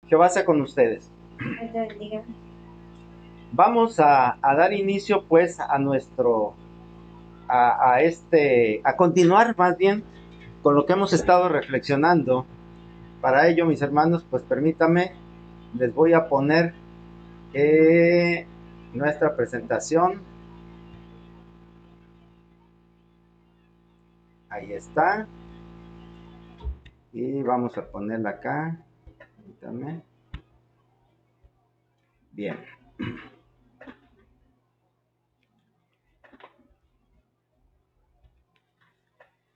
Jehová sea con ustedes. Dios te bendiga. Vamos a dar inicio pues a nuestro, a continuar más bien con lo que hemos estado reflexionando. Para ello, mis hermanos, pues permítame, les voy a poner nuestra presentación. Ahí está. Y vamos a ponerla acá. Permítame. Bien.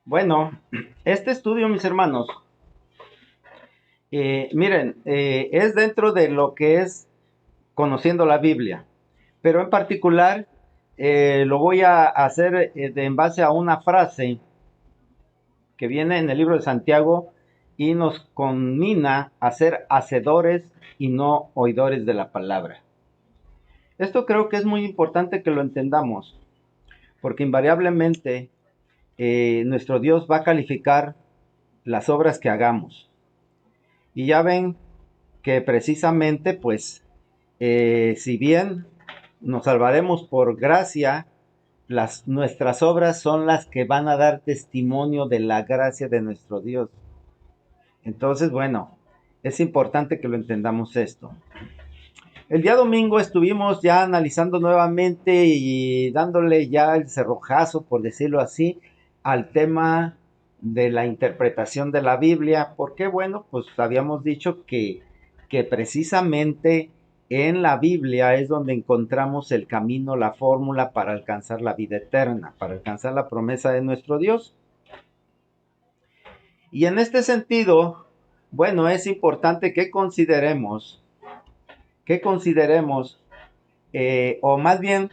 Bueno, este estudio, mis hermanos, miren, es dentro de lo que es conociendo la Biblia, pero en particular lo voy a hacer en base a una frase que viene en el libro de Santiago y nos conmina a ser hacedores y no oidores de la palabra. Esto creo que es muy importante que lo entendamos, porque invariablemente nuestro Dios va a calificar las obras que hagamos. Y ya ven que precisamente, pues, si bien nos salvaremos por gracia, nuestras obras son las que van a dar testimonio de la gracia de nuestro Dios. Entonces, bueno, es importante que lo entendamos esto. El día domingo estuvimos ya analizando nuevamente y dándole ya el cerrojazo, por decirlo así, al tema de la interpretación de la Biblia, porque bueno, pues habíamos dicho que precisamente en la Biblia es donde encontramos el camino, la fórmula para alcanzar la vida eterna, para alcanzar la promesa de nuestro Dios. Y en este sentido, bueno, es importante que consideremos, o más bien,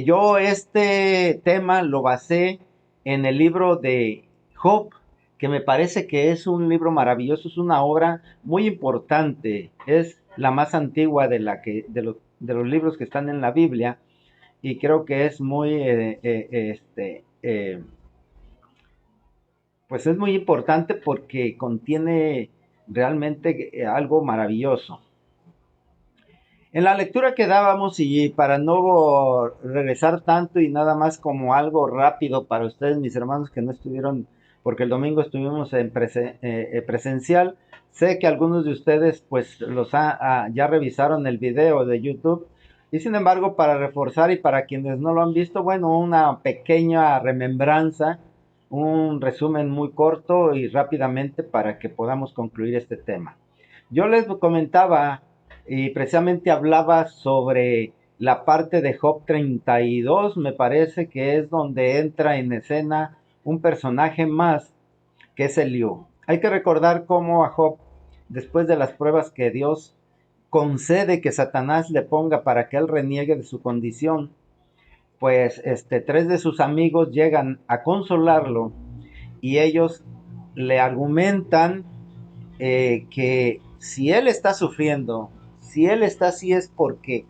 yo este tema lo basé en el libro de Job, que me parece que es un libro maravilloso, es una obra muy importante, es la más antigua de los libros que están en la Biblia y creo que es muy, pues es muy importante porque contiene realmente algo maravilloso. En la lectura que dábamos y para no regresar tanto y nada más como algo rápido para ustedes, mis hermanos que no estuvieron, porque el domingo estuvimos en presencial, sé que algunos de ustedes pues ya revisaron el video de YouTube y sin embargo para reforzar y para quienes no lo han visto, bueno, una pequeña remembranza, un resumen muy corto y rápidamente para que podamos concluir este tema. Yo les comentaba y precisamente hablaba sobre la parte de Job 32, me parece que es donde entra en escena un personaje más, que es Eliú. Hay que recordar cómo a Job, después de las pruebas que Dios concede que Satanás le ponga para que él reniegue de su condición, pues tres de sus amigos llegan a consolarlo y ellos le argumentan que si él está sufriendo, si él está así es porque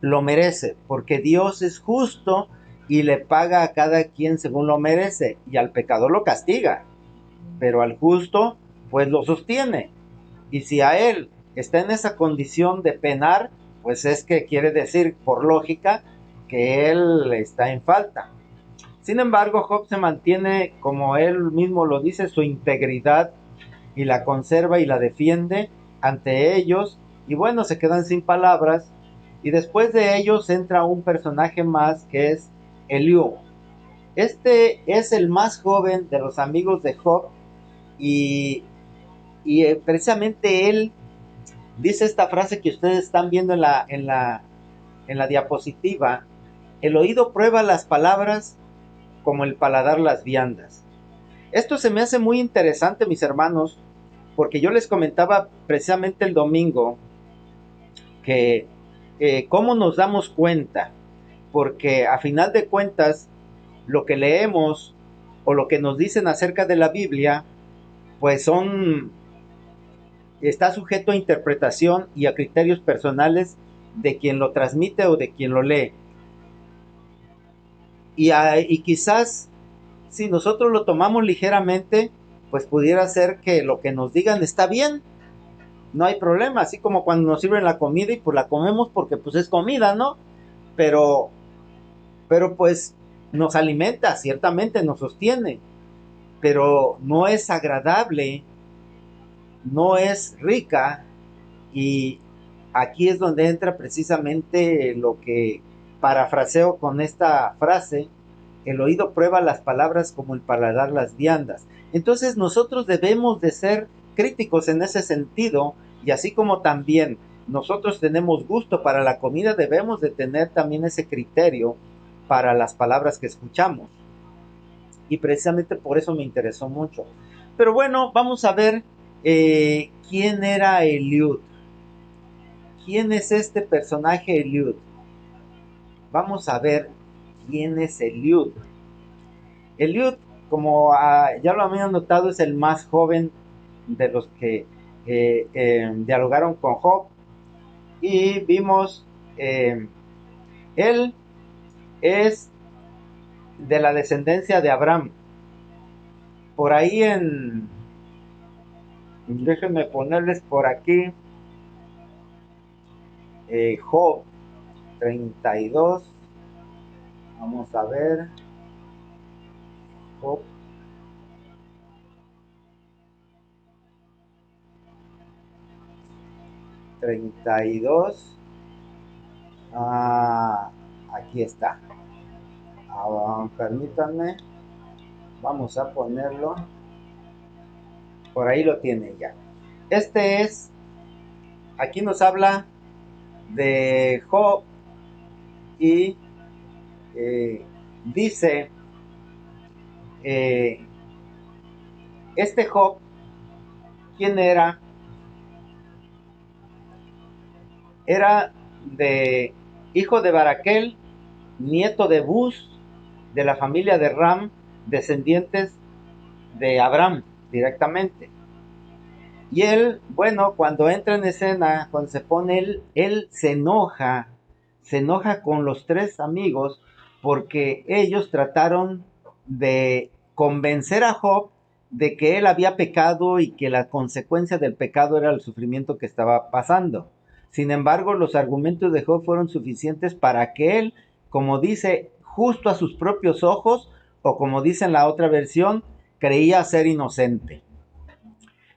lo merece, porque Dios es justo y le paga a cada quien según lo merece, y al pecador lo castiga, pero al justo pues lo sostiene. Y si a él está en esa condición de penar, pues es que quiere decir, por lógica, que él está en falta. Sin embargo, Job se mantiene, como él mismo lo dice, su integridad y la conserva y la defiende ante ellos y bueno, se quedan sin palabras y después de ellos entra un personaje más que es Eliú. Este es el más joven de los amigos de Job y, precisamente él dice esta frase que ustedes están viendo en la diapositiva: el oído prueba las palabras como el paladar las viandas. Esto se me hace muy interesante, mis hermanos, porque yo les comentaba precisamente el domingo que cómo nos damos cuenta, porque a final de cuentas lo que leemos o lo que nos dicen acerca de la Biblia, pues está sujeto a interpretación y a criterios personales de quien lo transmite o de quien lo lee. Y quizás si nosotros lo tomamos ligeramente, pues pudiera ser que lo que nos digan está bien, no hay problema, así como cuando nos sirven la comida y pues la comemos porque pues es comida, ¿no? Pero, pero pues nos alimenta, ciertamente nos sostiene, pero no es agradable, no es rica. Y aquí es donde entra precisamente lo que parafraseo con esta frase: el oído prueba las palabras como el paladar las viandas. Entonces nosotros debemos de ser críticos en ese sentido, y así como también nosotros tenemos gusto para la comida, debemos de tener también ese criterio para las palabras que escuchamos. Y precisamente por eso me interesó mucho. Pero bueno, vamos a ver quién era Eliud. ¿Quién es este personaje Eliud? Vamos a ver quién es Eliud. Eliud, como ya lo habían notado, es el más joven de los que dialogaron con Job. Y vimos, él es de la descendencia de Abraham. Por ahí déjenme ponerles por aquí, Job 32. Vamos a ver, Job 32. Aquí está. Permítanme, vamos a ponerlo. Por ahí lo tiene ya. Este es, aquí nos habla de Job y dice, eh, este Job, ¿quién era? Era de hijo de Baraquel, nieto de Bus, de la familia de Ram, descendientes de Abraham directamente. Y él, bueno, cuando entra en escena, cuando se pone él se enoja con los tres amigos porque ellos trataron de convencer a Job de que él había pecado y que la consecuencia del pecado era el sufrimiento que estaba pasando. Sin embargo, los argumentos de Job fueron suficientes para que él, como dice, justo a sus propios ojos, o como dice en la otra versión, creía ser inocente.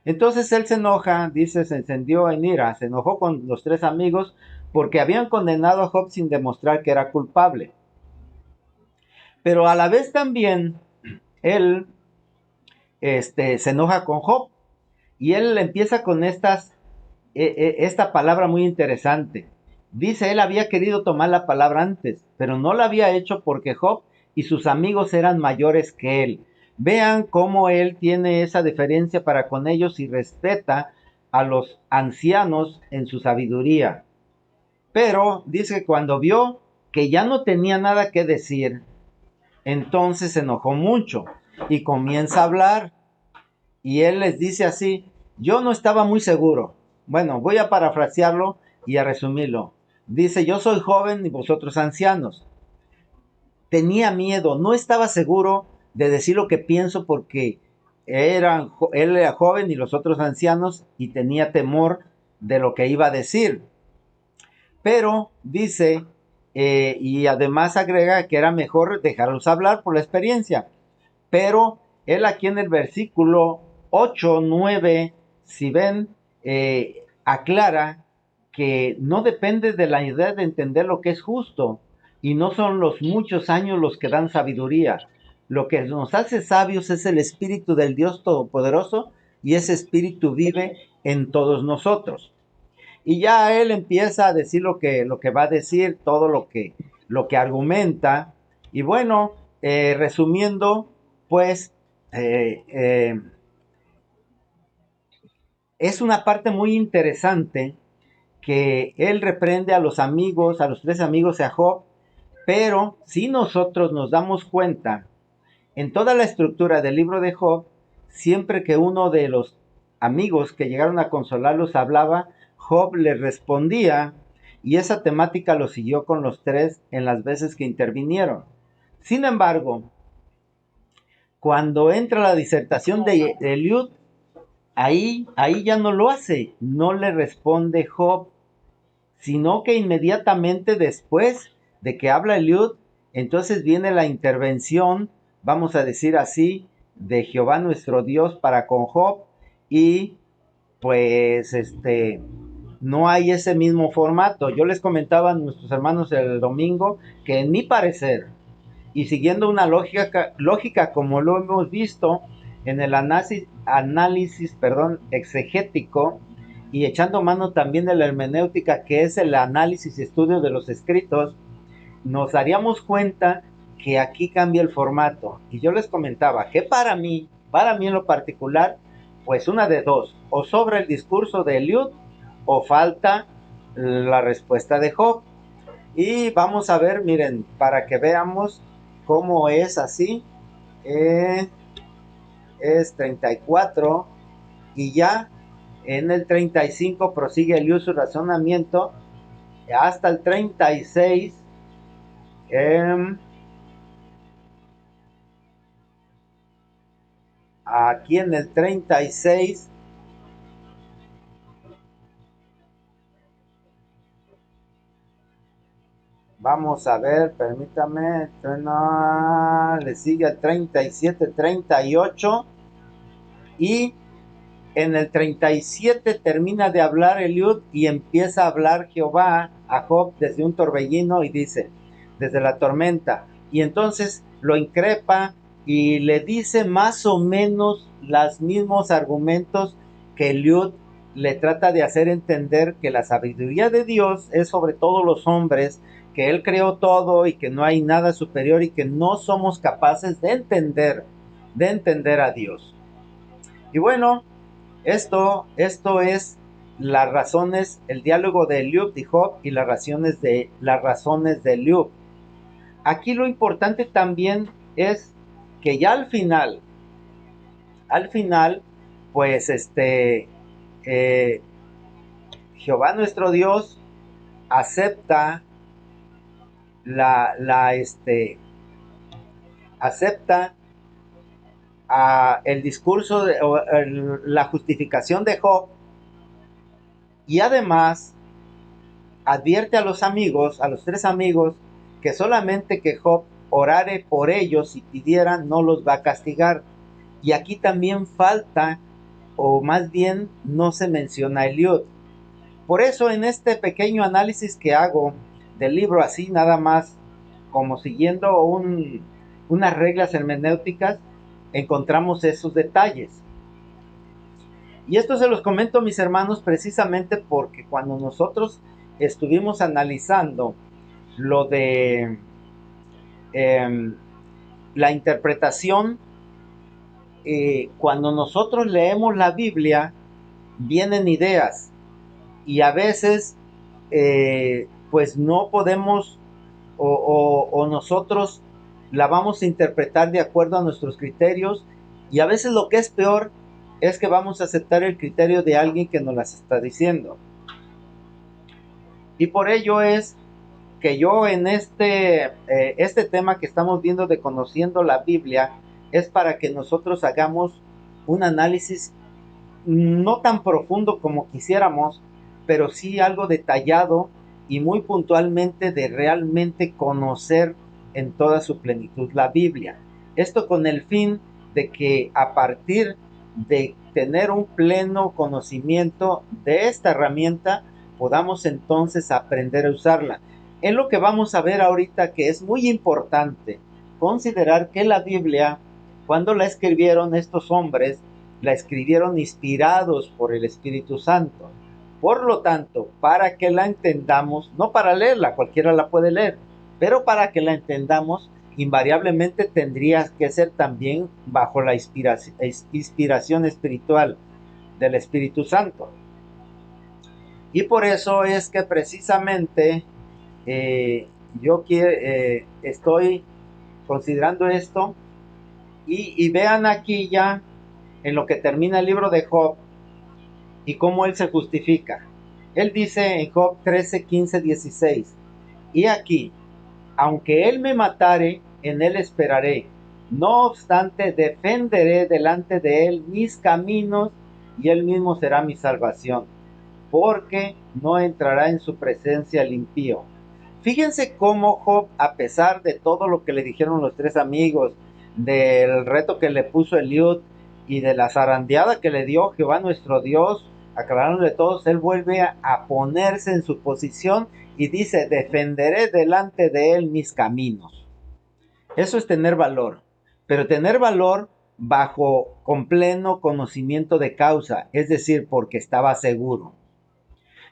Entonces él se enoja, dice, se encendió en ira, se enojó con los tres amigos porque habían condenado a Job sin demostrar que era culpable. Pero a la vez también él se enoja con Job y él empieza con esta palabra muy interesante. Dice, él había querido tomar la palabra antes, pero no la había hecho porque Job y sus amigos eran mayores que él. Vean cómo él tiene esa deferencia para con ellos y respeta a los ancianos en su sabiduría. Pero dice que cuando vio que ya no tenía nada que decir, entonces se enojó mucho y comienza a hablar. Y él les dice así: yo no estaba muy seguro. Bueno, voy a parafrasearlo y a resumirlo. Dice, yo soy joven y vosotros ancianos. Tenía miedo, no estaba seguro de decir lo que pienso porque él era joven y los otros ancianos, y tenía temor de lo que iba a decir. Pero dice, y además agrega que era mejor dejarlos hablar por la experiencia. Pero él aquí en el versículo 8, 9, si ven, aclara que no depende de la idea de entender lo que es justo, y no son los muchos años los que dan sabiduría. Lo que nos hace sabios es el Espíritu del Dios Todopoderoso, y ese Espíritu vive en todos nosotros. Y ya él empieza a decir lo que va a decir, todo lo que argumenta. Y bueno, resumiendo, pues es una parte muy interesante que él reprende a los amigos, a los tres amigos de Job. Pero si nosotros nos damos cuenta, en toda la estructura del libro de Job, siempre que uno de los amigos que llegaron a consolarlos hablaba, Job le respondía, y esa temática lo siguió con los tres en las veces que intervinieron. Sin embargo, cuando entra la disertación de Eliud, ahí ya no lo hace, no le responde Job, sino que inmediatamente después de que habla Eliud, entonces viene la intervención, vamos a decir así, de Jehová nuestro Dios para con Job, y pues no hay ese mismo formato. Yo les comentaba a nuestros hermanos el domingo que en mi parecer, y siguiendo una lógica como lo hemos visto en el análisis exegético, y echando mano también de la hermenéutica, que es el análisis y estudio de los escritos, nos daríamos cuenta que aquí cambia el formato. Y yo les comentaba que para mí en lo particular, pues una de dos, o sobra el discurso de Eliud o falta la respuesta de Job. Y vamos a ver, miren, para que veamos cómo es así. eh, es 34 y ya en el 35 prosigue Eliud su razonamiento hasta el 36. Aquí en el 36, vamos a ver, permítame, no, le sigue el 37, 38 y en el 37 termina de hablar Eliud y empieza a hablar Jehová a Job desde un torbellino y dice, desde la tormenta. Y entonces lo increpa y le dice más o menos los mismos argumentos que Eliud le trata de hacer entender, que la sabiduría de Dios es sobre todos los hombres, que Él creó todo y que no hay nada superior y que no somos capaces de entender a Dios. Y bueno, esto es las razones, el diálogo de Eliud y Job y las razones de Eliud. Aquí lo importante también es que ya al final, pues eh, Jehová nuestro Dios acepta acepta el discurso la justificación de Job, y además advierte a los amigos, a los tres amigos, que solamente que Job orare por ellos y pidiera, no los va a castigar. Y aquí también falta, o más bien no se menciona a Eliud. Por eso en este pequeño análisis que hago del libro, así nada más, como siguiendo unas reglas hermenéuticas, encontramos esos detalles. Y esto se los comento a mis hermanos precisamente porque cuando nosotros estuvimos analizando lo de eh, la interpretación, cuando nosotros leemos la Biblia, vienen ideas y a veces pues no podemos o nosotros la vamos a interpretar de acuerdo a nuestros criterios, y a veces lo que es peor es que vamos a aceptar el criterio de alguien que nos las está diciendo. Y por ello es que yo en este tema que estamos viendo de conociendo la Biblia, es para que nosotros hagamos un análisis no tan profundo como quisiéramos, pero sí algo detallado y muy puntualmente, de realmente conocer en toda su plenitud la Biblia. Esto con el fin de que a partir de tener un pleno conocimiento de esta herramienta, podamos entonces aprender a usarla. Es lo que vamos a ver ahorita, que es muy importante considerar que la Biblia, cuando la escribieron estos hombres, la escribieron inspirados por el Espíritu Santo. Por lo tanto, para que la entendamos, no para leerla, cualquiera la puede leer, pero para que la entendamos, invariablemente tendría que ser también bajo la inspiración espiritual del Espíritu Santo. Y por eso es que precisamente estoy considerando esto, y vean aquí ya en lo que termina el libro de Job y cómo él se justifica. Él dice en Job 13, 15, 16, y aquí, aunque él me matare, en él esperaré. No obstante, defenderé delante de él mis caminos y él mismo será mi salvación, porque no entrará en su presencia el impío. Fíjense cómo Job, a pesar de todo lo que le dijeron los tres amigos, del reto que le puso Eliud y de la zarandeada que le dio Jehová nuestro Dios, aclarándole todos, él vuelve a ponerse en su posición y dice, defenderé delante de él mis caminos. Eso es tener valor, pero tener valor bajo con pleno conocimiento de causa, es decir, porque estaba seguro.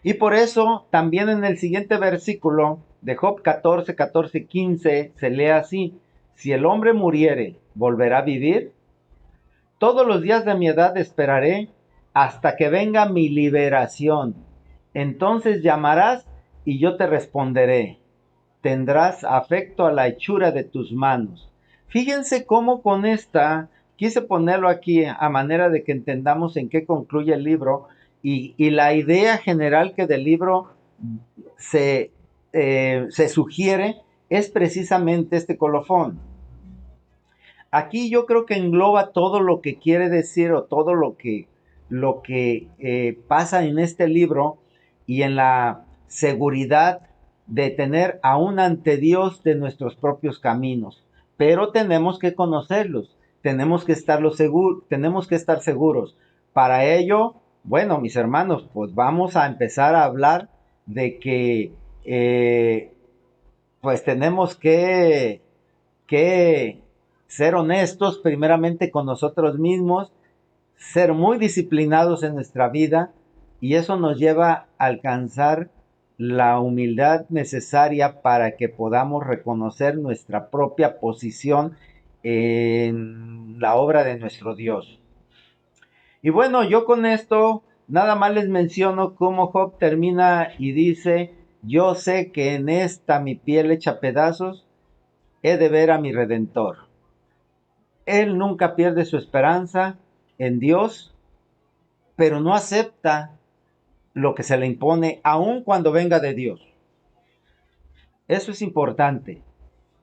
Y por eso también en el siguiente versículo de Job 14, 14, 15 se lee así, si el hombre muriere, ¿volverá a vivir? Todos los días de mi edad esperaré hasta que venga mi liberación. Entonces llamarás y yo te responderé. Tendrás afecto a la hechura de tus manos. Fíjense cómo con esta, quise ponerlo aquí a manera de que entendamos en qué concluye el libro y la idea general que del libro se, se sugiere es precisamente este colofón. Aquí yo creo que engloba todo lo que quiere decir o todo lo que pasa en este libro y en la seguridad de tener aún ante Dios de nuestros propios caminos. Pero tenemos que conocerlos, tenemos que estar seguros. Para ello, bueno, mis hermanos, pues vamos a empezar a hablar de que pues tenemos que ser honestos primeramente con nosotros mismos, ser muy disciplinados en nuestra vida y eso nos lleva a alcanzar la humildad necesaria para que podamos reconocer nuestra propia posición en la obra de nuestro Dios. Y bueno, yo con esto nada más les menciono cómo Job termina y dice, yo sé que en esta mi piel hecha pedazos he de ver a mi Redentor. Él nunca pierde su esperanza en Dios, pero no acepta lo que se le impone, aun cuando venga de Dios. Eso es importante.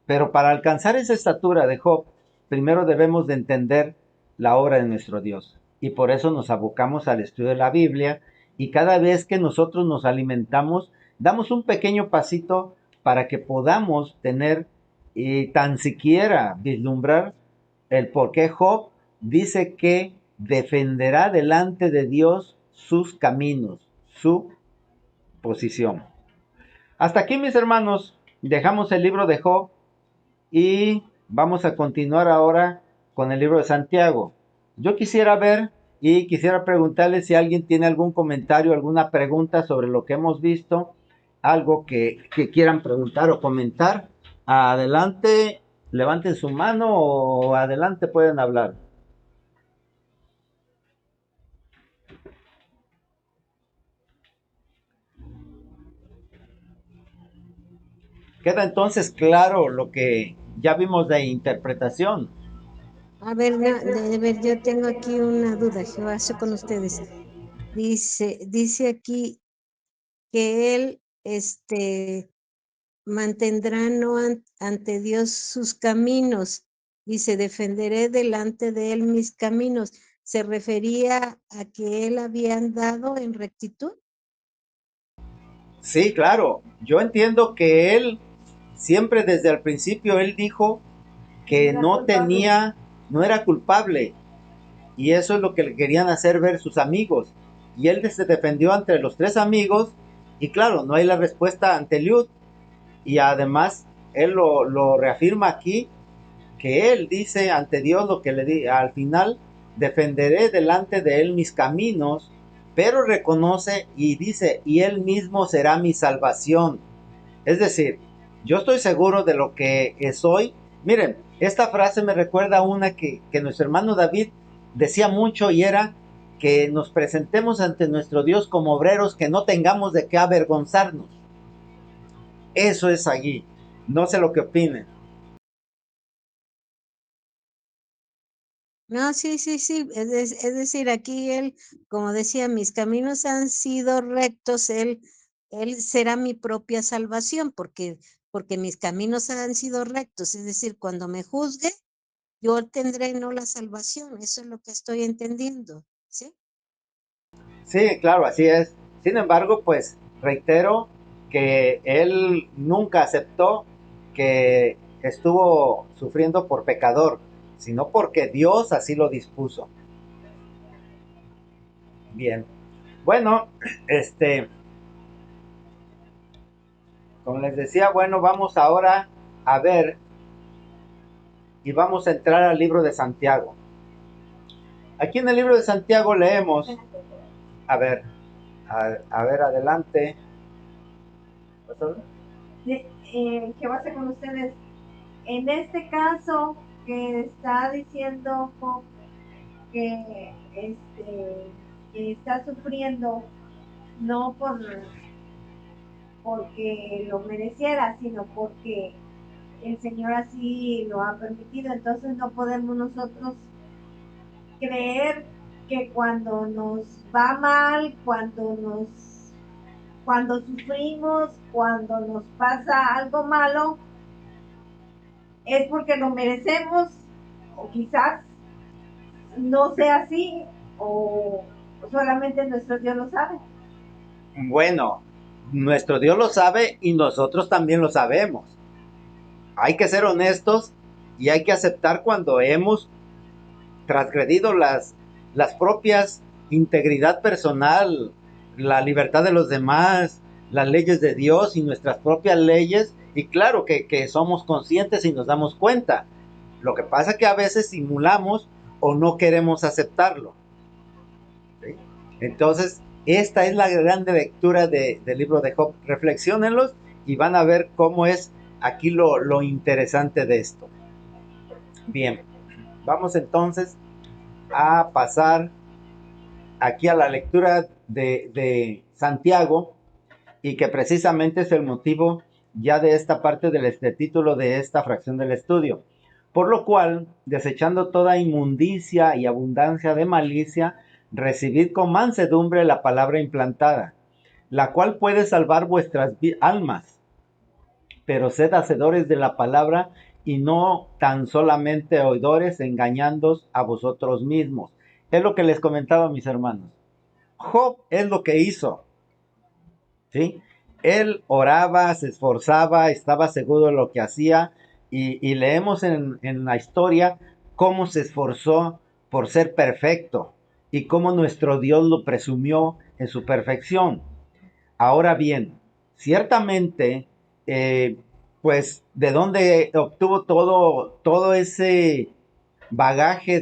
Pero para alcanzar esa estatura de Job, primero debemos de entender la obra de nuestro Dios. Y por eso nos abocamos al estudio de la Biblia. Y cada vez que nosotros nos alimentamos, damos un pequeño pasito para que podamos tener y tan siquiera vislumbrar el por qué Job dice que defenderá delante de Dios sus caminos, su posición. Hasta aquí, mis hermanos, dejamos el libro de Job y vamos a continuar ahora con el libro de Santiago. Yo quisiera ver y quisiera preguntarle si alguien tiene algún comentario, alguna pregunta sobre lo que hemos visto, algo que quieran preguntar o comentar. Adelante, levanten su mano o adelante pueden hablar. Queda entonces claro lo que ya vimos de interpretación. A ver, ver, yo tengo aquí una duda, Jehová, soy con ustedes. Dice aquí que él, mantendrá no ante Dios sus caminos. Dice, defenderé delante de él mis caminos. ¿Se refería a que él había andado en rectitud? Sí, claro. Yo entiendo que él siempre desde el principio él dijo que no tenía, no era culpable. Y eso es lo que le querían hacer ver sus amigos. Y él se defendió entre los tres amigos. Y claro, no hay la respuesta ante Liud. Y además, él lo reafirma aquí, que él dice ante Dios lo que le di al final, defenderé delante de él mis caminos, pero reconoce y dice, y él mismo será mi salvación. Es decir, yo estoy seguro de lo que soy. Miren, esta frase me recuerda a una que nuestro hermano David decía mucho y era que nos presentemos ante nuestro Dios como obreros, que no tengamos de qué avergonzarnos. Eso es allí. No sé lo que opinen. No, sí, sí, sí. Es decir, aquí él, como decía, mis caminos han sido rectos, él será mi propia salvación, porque mis caminos han sido rectos. Es decir, cuando me juzgue, yo tendré no la salvación. Eso es lo que estoy entendiendo, ¿sí? Sí, claro, así es. Sin embargo, pues reitero que él nunca aceptó que estuvo sufriendo por pecador, sino porque Dios así lo dispuso. Bien. Bueno, este, como les decía, bueno, vamos ahora a ver y vamos a entrar al libro de Santiago. Aquí en el libro de Santiago leemos, a ver, a ver, adelante. ¿Qué pasa con ustedes? En este caso que está diciendo Job que está sufriendo no porque lo mereciera, sino porque el Señor así lo ha permitido. Entonces no podemos nosotros creer que cuando nos va mal, cuando sufrimos, cuando nos pasa algo malo, es porque lo merecemos, o quizás no sea así, o solamente nuestro Dios lo sabe. Bueno, nuestro Dios lo sabe y nosotros también lo sabemos. Hay que ser honestos y hay que aceptar cuando hemos transgredido las propias integridad personal, la libertad de los demás, las leyes de Dios y nuestras propias leyes. Y claro que somos conscientes y nos damos cuenta. Lo que pasa es que a veces simulamos o no queremos aceptarlo. ¿Sí? Entonces, esta es la grande lectura del libro de Job. Reflexionenlos y van a ver cómo es aquí lo interesante de esto. Bien, vamos entonces a pasar aquí a la lectura de Santiago y que precisamente es el motivo ya de esta parte del este título de esta fracción del estudio. Por lo cual, desechando toda inmundicia y abundancia de malicia, recibid con mansedumbre la palabra implantada, la cual puede salvar vuestras almas. Pero sed hacedores de la palabra y no tan solamente oidores, engañándoos a vosotros mismos. Es lo que les comentaba a mis hermanos. Job es lo que hizo, ¿sí? Él oraba, se esforzaba, estaba seguro de lo que hacía y leemos en la historia cómo se esforzó por ser perfecto y cómo nuestro Dios lo presumió en su perfección. Ahora bien, ciertamente, eh, pues, ¿de dónde obtuvo todo ese bagaje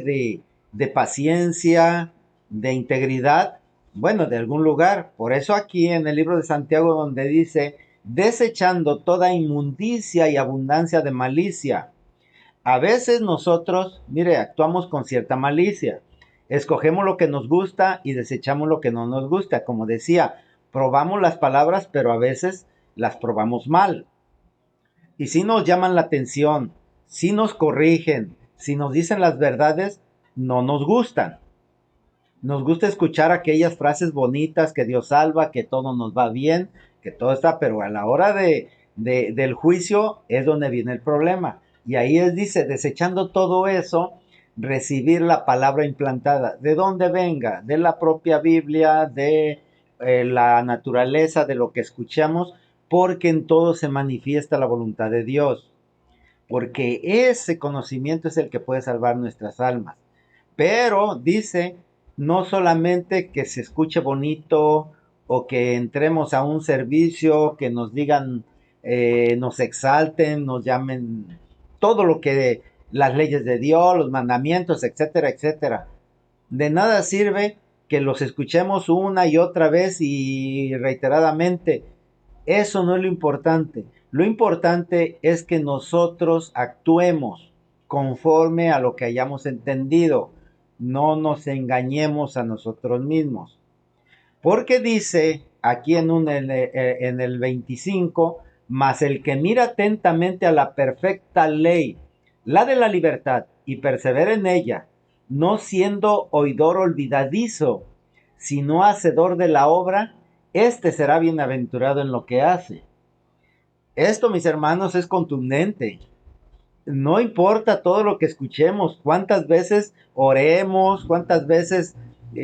de paciencia, de integridad? Bueno, de algún lugar. Por eso aquí en el libro de Santiago donde dice, desechando toda inmundicia y abundancia de malicia. A veces nosotros, mire, actuamos con cierta malicia. Escogemos lo que nos gusta y desechamos lo que no nos gusta. Como decía, probamos las palabras, pero a veces las probamos mal. Y si nos llaman la atención, si nos corrigen, si nos dicen las verdades, no nos gustan. Nos gusta escuchar aquellas frases bonitas que Dios salva, que todo nos va bien, que todo está, pero a la hora del juicio es donde viene el problema. Y ahí dice, desechando todo eso, recibir la palabra implantada. ¿De dónde venga? De la propia Biblia, de la naturaleza, de lo que escuchamos, porque en todo se manifiesta la voluntad de Dios. Porque ese conocimiento es el que puede salvar nuestras almas. Pero dice, no solamente que se escuche bonito o que entremos a un servicio, que nos digan, nos exalten, nos llamen todo lo que las leyes de Dios, los mandamientos, etcétera, etcétera. De nada sirve que los escuchemos una y otra vez y reiteradamente. Eso no es lo importante. Lo importante es que nosotros actuemos conforme a lo que hayamos entendido. No nos engañemos a nosotros mismos. Porque dice aquí en el 25, mas el que mira atentamente a la perfecta ley, la de la libertad, y persevera en ella, no siendo oidor olvidadizo, sino hacedor de la obra, este será bienaventurado en lo que hace. Esto, mis hermanos, es contundente. No importa todo lo que escuchemos, cuántas veces oremos, cuántas veces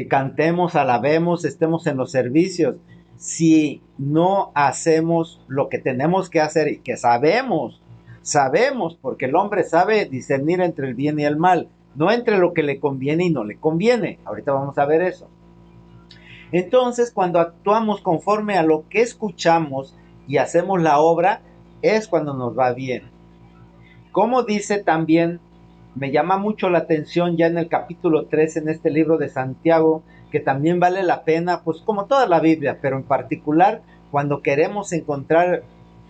cantemos, alabemos, estemos en los servicios. Si no hacemos lo que tenemos que hacer y que sabemos, porque el hombre sabe discernir entre el bien y el mal, no entre lo que le conviene y no le conviene. Ahorita vamos a ver eso. Entonces, cuando actuamos conforme a lo que escuchamos y hacemos la obra, es cuando nos va bien. Como dice también, me llama mucho la atención ya en el capítulo 3 en este libro de Santiago, que también vale la pena, pues como toda la Biblia, pero en particular cuando queremos encontrar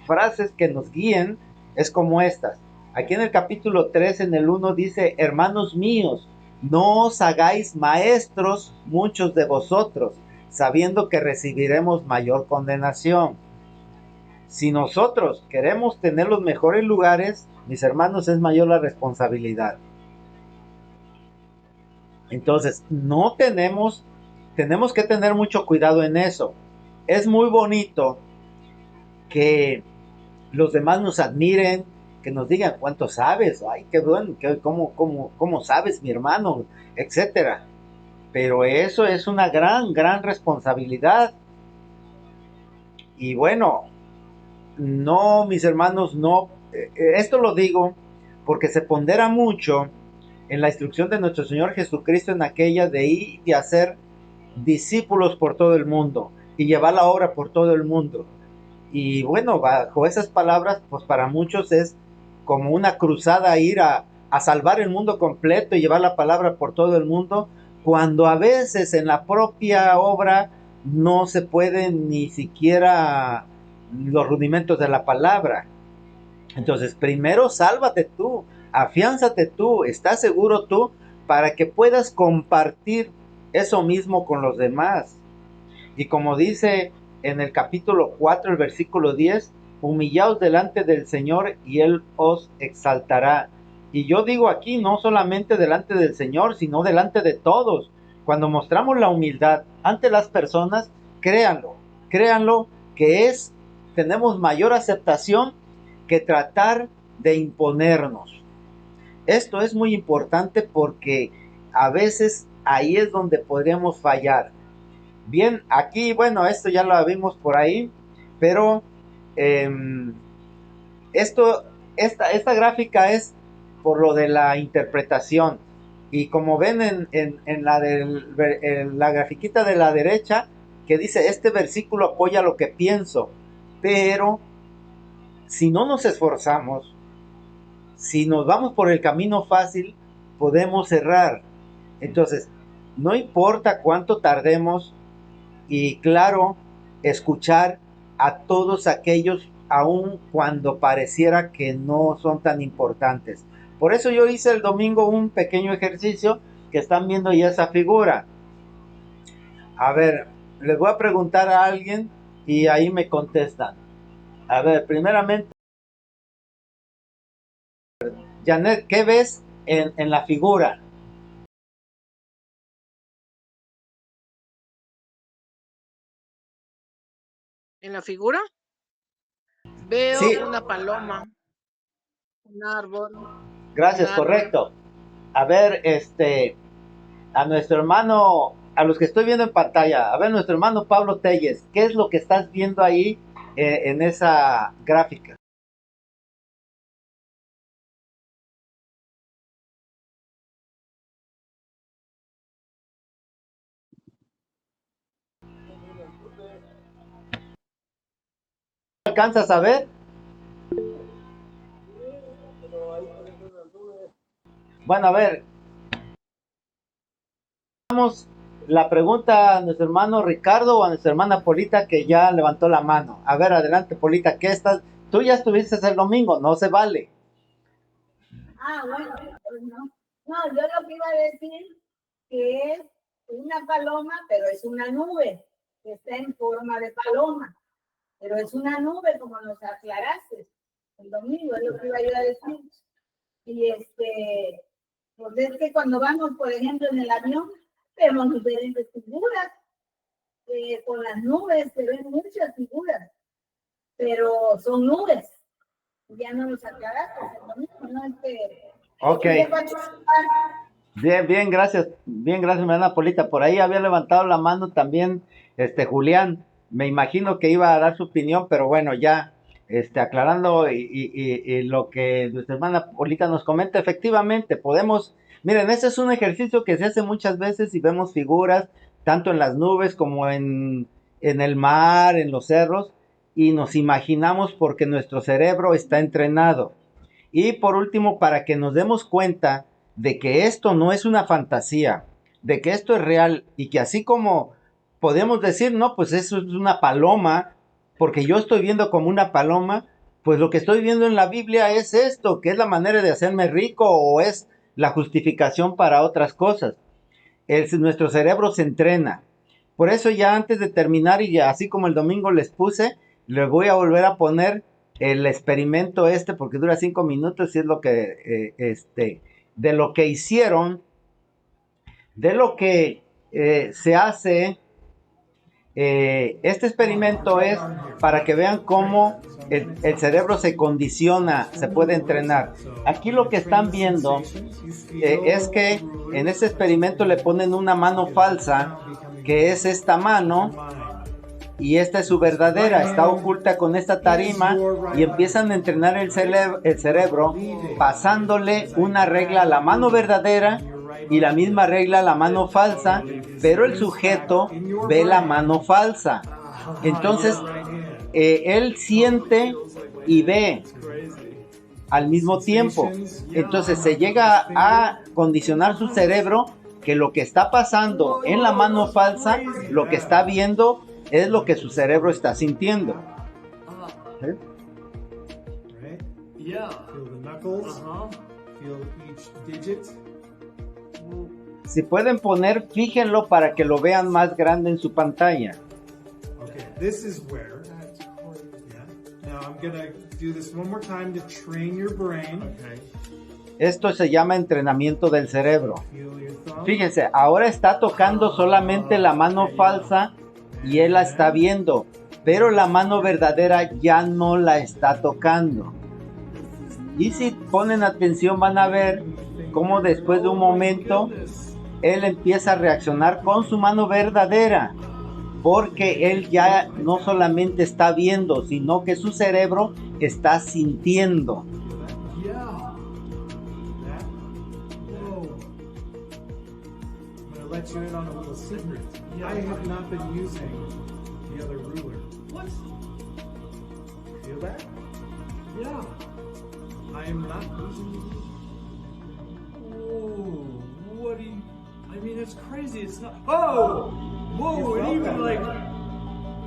frases que nos guíen, es como estas. Aquí en el capítulo 3 en el 1 dice, hermanos míos, no os hagáis maestros muchos de vosotros, sabiendo que recibiremos mayor condenación. Si nosotros queremos tener los mejores lugares, mis hermanos, es mayor la responsabilidad. Entonces, tenemos que tener mucho cuidado en eso. Es muy bonito que los demás nos admiren, que nos digan cuánto sabes, ay, qué bueno, cómo sabes, mi hermano, etcétera. Pero eso es una gran responsabilidad. Y bueno, no, mis hermanos, no. Esto lo digo porque se pondera mucho en la instrucción de nuestro Señor Jesucristo en aquella de ir y hacer discípulos por todo el mundo y llevar la obra por todo el mundo. Y bueno, bajo esas palabras, pues para muchos es como una cruzada ir a salvar el mundo completo y llevar la palabra por todo el mundo, cuando a veces en la propia obra no se pueden ni siquiera los rudimentos de la palabra. Entonces, primero sálvate tú, afiánzate tú, estás seguro tú, para que puedas compartir eso mismo con los demás. Y como dice en el capítulo 4, el versículo 10, humillaos delante del Señor y Él os exaltará. Y yo digo aquí, no solamente delante del Señor, sino delante de todos. Cuando mostramos la humildad ante las personas, créanlo que tenemos mayor aceptación que tratar de imponernos. Esto es muy importante porque a veces ahí es donde podríamos fallar. Bien, aquí, bueno, esto ya lo vimos por ahí, pero eh, esta gráfica es por lo de la interpretación. Y como ven en la grafiquita de la derecha, que dice, este versículo apoya lo que pienso, pero si no nos esforzamos, si nos vamos por el camino fácil, podemos errar. Entonces, no importa cuánto tardemos, y claro, escuchar a todos aquellos, aun cuando pareciera que no son tan importantes. Por eso yo hice el domingo un pequeño ejercicio que están viendo ya esa figura. A ver, les voy a preguntar a alguien y ahí me contestan. A ver, primeramente, Janet, ¿qué ves en la figura? En la figura veo Sí, una paloma, un árbol, un gracias, árbol. correcto. A ver, a nuestro hermano, a los que estoy viendo en pantalla, a ver, nuestro hermano Pablo Telles, ¿qué es lo que estás viendo ahí en esa gráfica? ¿Alcanzas a ver? Bueno, a ver, vamos la pregunta a nuestro hermano Ricardo o a nuestra hermana Polita que ya levantó la mano. A ver, adelante Polita, ¿qué estás? Tú ya estuviste el domingo, no se vale. Bueno, pues no. No, yo lo que iba a decir que es una paloma, pero es una nube, que está en forma de paloma, pero es una nube, como nos aclaraste el domingo, es lo que iba yo a decir. Y pues es que cuando vamos, por ejemplo, en el avión, vemos diferentes figuras, con las nubes se ven muchas figuras, pero son nubes. Ya no nos aclaraste el domingo, ¿no? Ok. Quiere participar. Bien, gracias, hermana Polita. Por ahí había levantado la mano también, Julián. Me imagino que iba a dar su opinión, pero bueno, ya, aclarando y lo que nuestra hermana Polita nos comenta, efectivamente, miren, ese es un ejercicio que se hace muchas veces y vemos figuras, tanto en las nubes como en el mar, en los cerros, y nos imaginamos porque nuestro cerebro está entrenado. Y por último, para que nos demos cuenta de que esto no es una fantasía, de que esto es real y que así como podemos decir, no, pues eso es una paloma, porque yo estoy viendo como una paloma, pues lo que estoy viendo en la Biblia es esto, que es la manera de hacerme rico o es la justificación para otras cosas. Nuestro cerebro se entrena. Por eso ya antes de terminar y ya así como el domingo les puse, les voy a volver a poner el experimento porque dura 5 minutos y es lo que, de lo que hicieron, de lo que se hace. Este experimento es para que vean cómo el cerebro se condiciona, se puede entrenar. Aquí lo que están viendo es que en este experimento le ponen una mano falsa, que es esta mano, y esta es su verdadera, está oculta con esta tarima, y empiezan a entrenar el cerebro pasándole una regla a la mano verdadera y la misma regla a la mano falsa, pero el sujeto ve la mano falsa. Entonces, él siente y ve al mismo tiempo. Entonces se llega a condicionar su cerebro que lo que está pasando en la mano falsa, lo que está viendo es lo que su cerebro está sintiendo. Right? Yeah. Feel the knuckles. Feel each digit. Si pueden poner, fíjenlo para que lo vean más grande en su pantalla. Okay, this is where. Yeah. Now I'm gonna do this one more time to train your brain. Okay. Esto se llama entrenamiento del cerebro. Fíjense, ahora está tocando solamente la mano falsa y él la está viendo, pero la mano verdadera ya no la está tocando. Y si ponen atención van a ver cómo después de un momento él empieza a reaccionar con su mano verdadera, porque él ya no solamente está viendo, sino que su cerebro está sintiendo. Let you in on a little secret. I have not been using the other ruler. What? Feel that? Yeah. I am not using it. Oh, what do you... I mean, it's crazy. It's not... Oh! Whoa, and even like...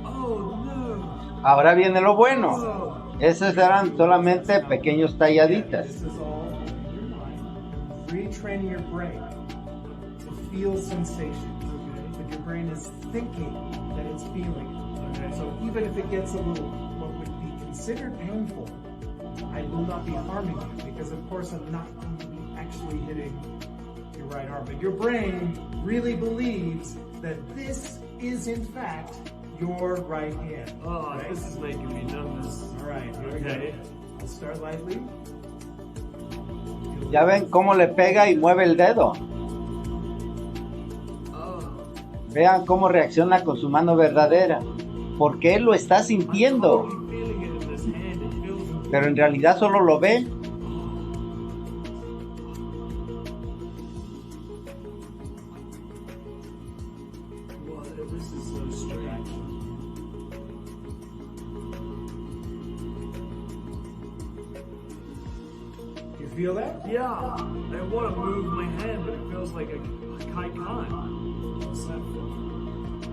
Oh, no. Ahora viene lo bueno. Esos eran solamente pequeños talladitas. This is all in your mind. Retraining your brain. Feel sensations, but your brain is thinking that it's feeling it. Okay. So even if it gets a little, what would be considered painful, I will not be harming you because of course I'm not going to be actually hitting your right arm. But your brain really believes that this is in fact your right hand. Oh, right? This is making me nervous. All right, here we go. I'll start lightly. Ya ven cómo le pega y mueve el dedo. Vean cómo reacciona con su mano verdadera, porque él lo está sintiendo, pero en realidad solo lo ve. You feel that? Yeah, I want to move my hand, but it feels like I can't.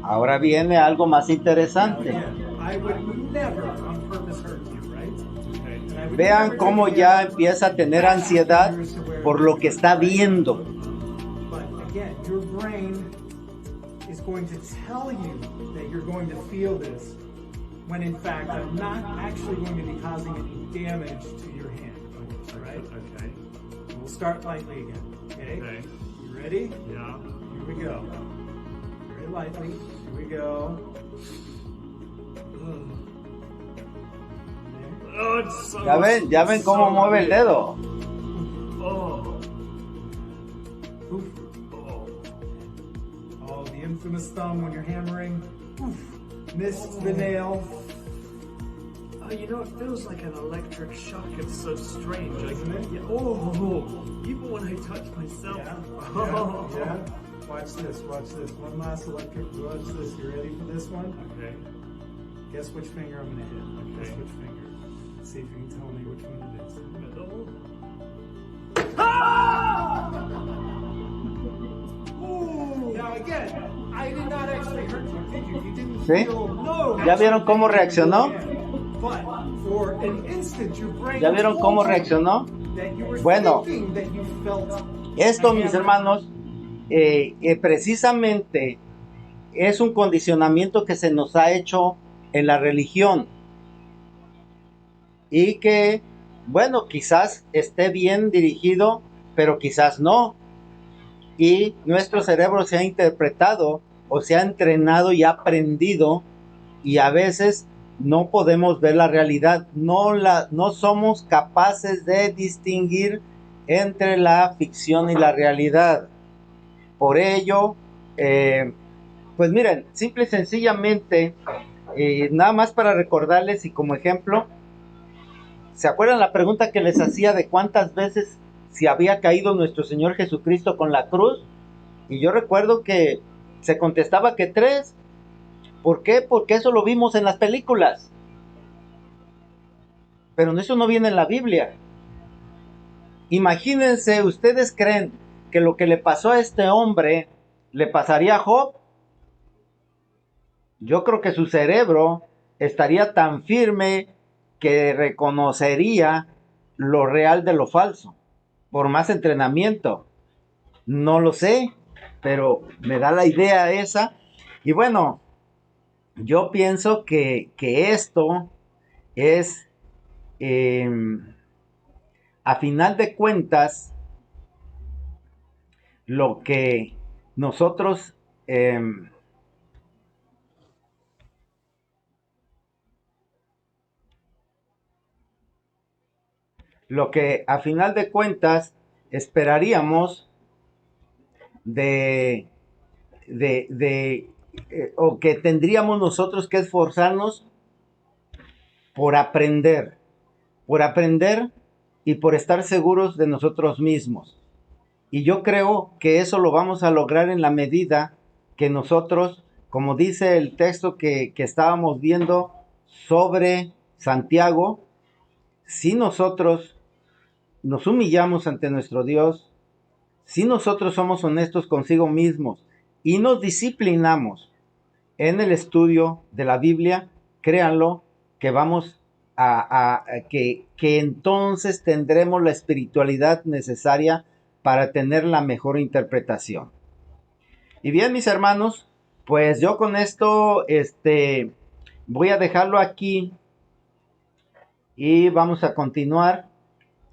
Ahora viene algo más interesante. Vean cómo ya empieza a tener ansiedad por lo que está viendo. When in fact I'm not actually going to be causing any damage to your hand. Alright? Okay. We'll start lightly again. Okay? Okay. You ready? Yeah. Here we go. Very lightly. Here we go. Oh, it's so, ya ven cómo mueve el dedo. Oh. Oof. thumb when you're hammering. Oof, missed the nail. Oh, you know, it feels like an electric shock. It's so strange. Isn't it? Yeah, oh, even when I touch myself. Oh. Yeah. Watch this. One last electric. Watch this. You ready for this one? Okay. Guess which finger I'm gonna hit. Okay. Guess which finger. See if you can tell me which one it is. Middle. Ooh. Now again, I did not actually hurt you, did you? You didn't ¿Sí? feel no. ¿Ya vieron cómo reaccionó? But for an instant, your brain ¿Ya vieron cómo reaccionó? that you were Bueno, thinking that you felt esto, mis hermanos, precisamente es un condicionamiento que se nos ha hecho en la religión y que, bueno, quizás esté bien dirigido, pero quizás no. Y nuestro cerebro se ha interpretado o se ha entrenado y ha aprendido, y a veces no podemos ver la realidad, no somos capaces de distinguir entre la ficción y la realidad. Por ello, pues miren, simple y sencillamente, nada más para recordarles y como ejemplo, ¿se acuerdan la pregunta que les hacía de cuántas veces se había caído nuestro Señor Jesucristo con la cruz? Y yo recuerdo que se contestaba que 3. ¿Por qué? Porque eso lo vimos en las películas. Pero eso no viene en la Biblia. Imagínense, ¿ustedes creen que lo que le pasó a este hombre le pasaría a Job? Yo creo que su cerebro estaría tan firme que reconocería lo real de lo falso, por más entrenamiento. No lo sé, pero me da la idea esa. Y bueno, yo pienso que esto es, a final de cuentas, lo que nosotros lo que a final de cuentas esperaríamos de o que tendríamos nosotros que esforzarnos por aprender y por estar seguros de nosotros mismos. Y yo creo que eso lo vamos a lograr en la medida que nosotros, como dice el texto que estábamos viendo sobre Santiago, si nosotros nos humillamos ante nuestro Dios, si nosotros somos honestos consigo mismos y nos disciplinamos en el estudio de la Biblia, créanlo que vamos que entonces tendremos la espiritualidad necesaria para tener la mejor interpretación. Y bien, mis hermanos, pues yo con esto voy a dejarlo aquí y vamos a continuar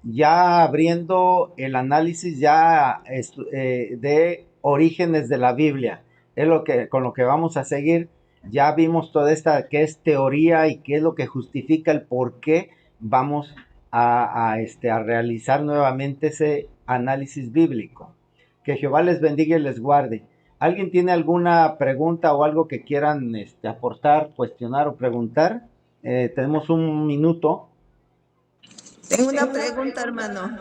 ya abriendo el análisis de orígenes de la Biblia. Es con lo que vamos a seguir. Ya vimos toda esta que es teoría y qué es lo que justifica el por qué vamos a realizar nuevamente ese análisis bíblico. Que Jehová les bendiga y les guarde. ¿Alguien tiene alguna pregunta o algo que quieran aportar, cuestionar o preguntar? Tenemos un minuto. Tengo una pregunta, hermano.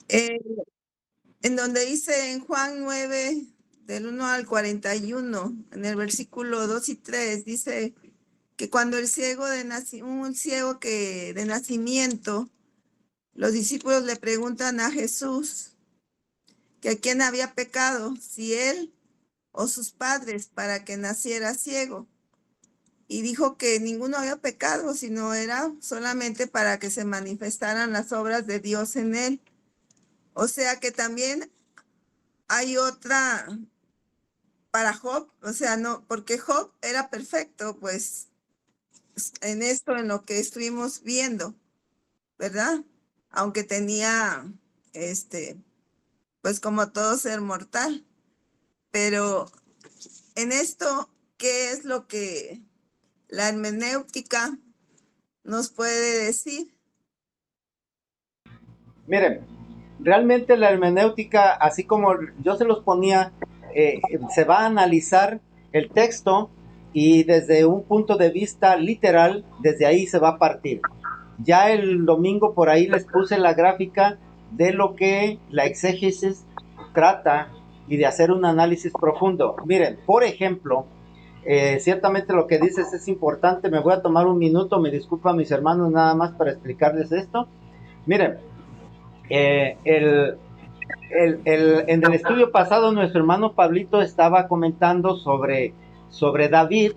En donde dice en Juan 9, del 1 al 41, en el versículo 2 y 3, dice que cuando un ciego que de nacimiento, los discípulos le preguntan a Jesús que a quién había pecado, si él o sus padres, para que naciera ciego. Y dijo que ninguno había pecado, sino era solamente para que se manifestaran las obras de Dios en él. O sea que también hay otra para Job, o sea, no, porque Job era perfecto, pues, en esto, en lo que estuvimos viendo, ¿verdad? Aunque tenía, pues como todo ser mortal. Pero en esto, ¿qué es lo que la hermenéutica nos puede decir? Miren, realmente la hermenéutica, así como yo se los ponía se va a analizar el texto y desde un punto de vista literal, desde ahí se va a partir. Ya el domingo por ahí les puse la gráfica de lo que la exégesis trata y de hacer un análisis profundo. Miren, por ejemplo, ciertamente lo que dices es importante. Me voy a tomar un minuto, me disculpan mis hermanos, nada más para explicarles esto. Miren, en el estudio pasado nuestro hermano Pablito estaba comentando sobre David,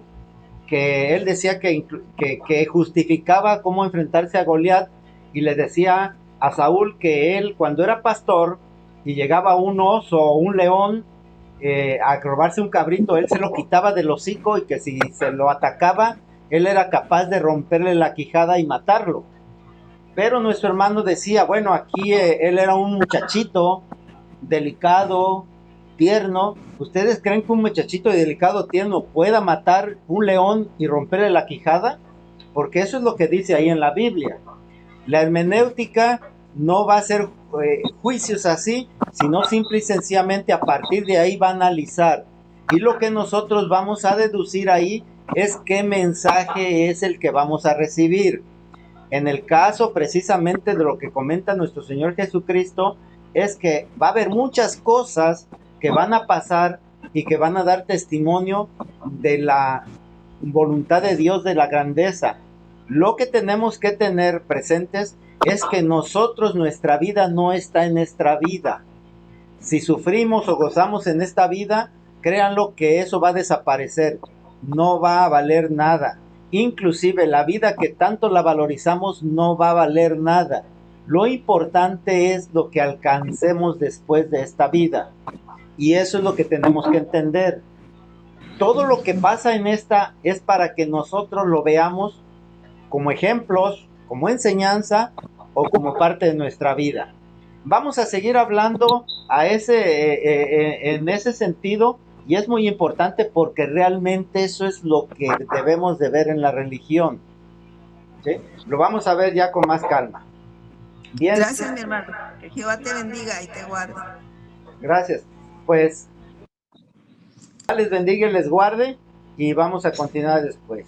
que él decía que justificaba cómo enfrentarse a Goliat, y le decía a Saúl que él, cuando era pastor y llegaba un oso o un león a robarse un cabrito, él se lo quitaba del hocico, y que si se lo atacaba, él era capaz de romperle la quijada y matarlo. Pero nuestro hermano decía, bueno, aquí él era un muchachito delicado, tierno. ¿Ustedes creen que un muchachito delicado, tierno, pueda matar un león y romperle la quijada? Porque eso es lo que dice ahí en la Biblia. La hermenéutica no va a hacer juicios así, sino simple y sencillamente a partir de ahí va a analizar. Y lo que nosotros vamos a deducir ahí es qué mensaje es el que vamos a recibir. En el caso precisamente de lo que comenta nuestro Señor Jesucristo, es que va a haber muchas cosas que van a pasar y que van a dar testimonio de la voluntad de Dios, de la grandeza. Lo que tenemos que tener presentes es que nosotros, nuestra vida no está en nuestra vida. Si sufrimos o gozamos en esta vida, créanlo que eso va a desaparecer, no va a valer nada. Inclusive la vida que tanto la valorizamos no va a valer nada. Lo importante es lo que alcancemos después de esta vida. Y eso es lo que tenemos que entender. Todo lo que pasa en esta es para que nosotros lo veamos como ejemplos, como enseñanza o como parte de nuestra vida. Vamos a seguir hablando en ese sentido, y es muy importante porque realmente eso es lo que debemos de ver en la religión, ¿sí? Lo vamos a ver ya con más calma. Bien. Gracias, mi hermano. Que Jehová te bendiga y te guarde. Gracias. Pues, les bendiga y les guarde, y vamos a continuar después.